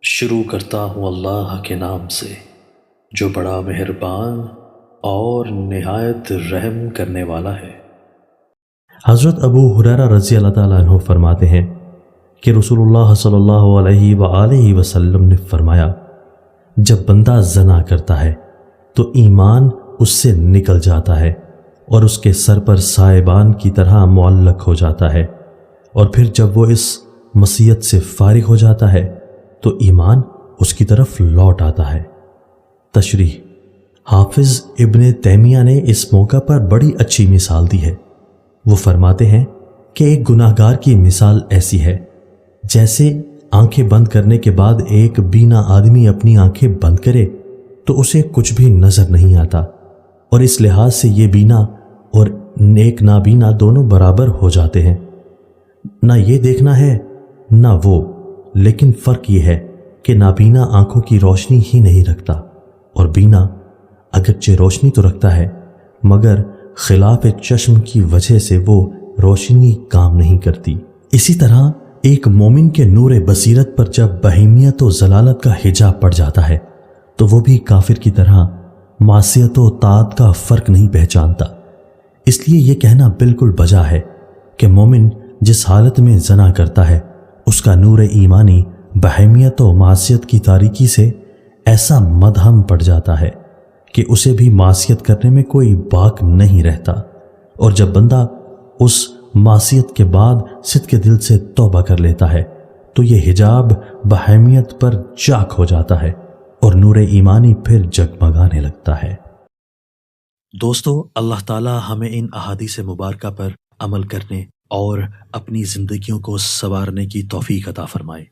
شروع کرتا ہوں اللہ کے نام سے جو بڑا مہربان اور نہایت رحم کرنے والا ہے۔ حضرت ابو ہریرہ رضی اللہ تعالیٰ عنہ فرماتے ہیں کہ رسول اللہ صلی اللہ علیہ وآلہ وسلم نے فرمایا، جب بندہ زنا کرتا ہے تو ایمان اس سے نکل جاتا ہے اور اس کے سر پر سائبان کی طرح معلق ہو جاتا ہے، اور پھر جب وہ اس معصیت سے فارغ ہو جاتا ہے تو ایمان اس کی طرف لوٹ آتا ہے۔ تشریح: حافظ ابن تیمیہ نے اس موقع پر بڑی اچھی مثال دی ہے۔ وہ فرماتے ہیں کہ ایک گناہ گار کی مثال ایسی ہے جیسے آنکھیں بند کرنے کے بعد ایک بینا آدمی اپنی آنکھیں بند کرے تو اسے کچھ بھی نظر نہیں آتا، اور اس لحاظ سے یہ بینا اور ایک نابینا دونوں برابر ہو جاتے ہیں۔ نہ یہ دیکھنا ہے نہ وہ، لیکن فرق یہ ہے کہ نابینا آنکھوں کی روشنی ہی نہیں رکھتا، اور بینا اگرچہ روشنی تو رکھتا ہے مگر خلاف چشم کی وجہ سے وہ روشنی کام نہیں کرتی۔ اسی طرح ایک مومن کے نور بصیرت پر جب بہیمیت و ضلالت کا حجاب پڑ جاتا ہے تو وہ بھی کافر کی طرح معصیت و طاعت کا فرق نہیں پہچانتا۔ اس لیے یہ کہنا بالکل بجا ہے کہ مومن جس حالت میں زنا کرتا ہے اس کا نور ایمانی بہیمیت و معصیت کی تاریکی سے ایسا مدھم پڑ جاتا ہے کہ اسے بھی معصیت کرنے میں کوئی باک نہیں رہتا، اور جب بندہ اس معصیت کے بعد صدق دل سے توبہ کر لیتا ہے تو یہ حجاب بہیمیت پر چاک ہو جاتا ہے اور نور ایمانی پھر جگمگانے لگتا ہے۔ دوستو، اللہ تعالی ہمیں ان احادیث مبارکہ پر عمل کرنے اور اپنی زندگیوں کو سنوارنے کی توفیق عطا فرمائے۔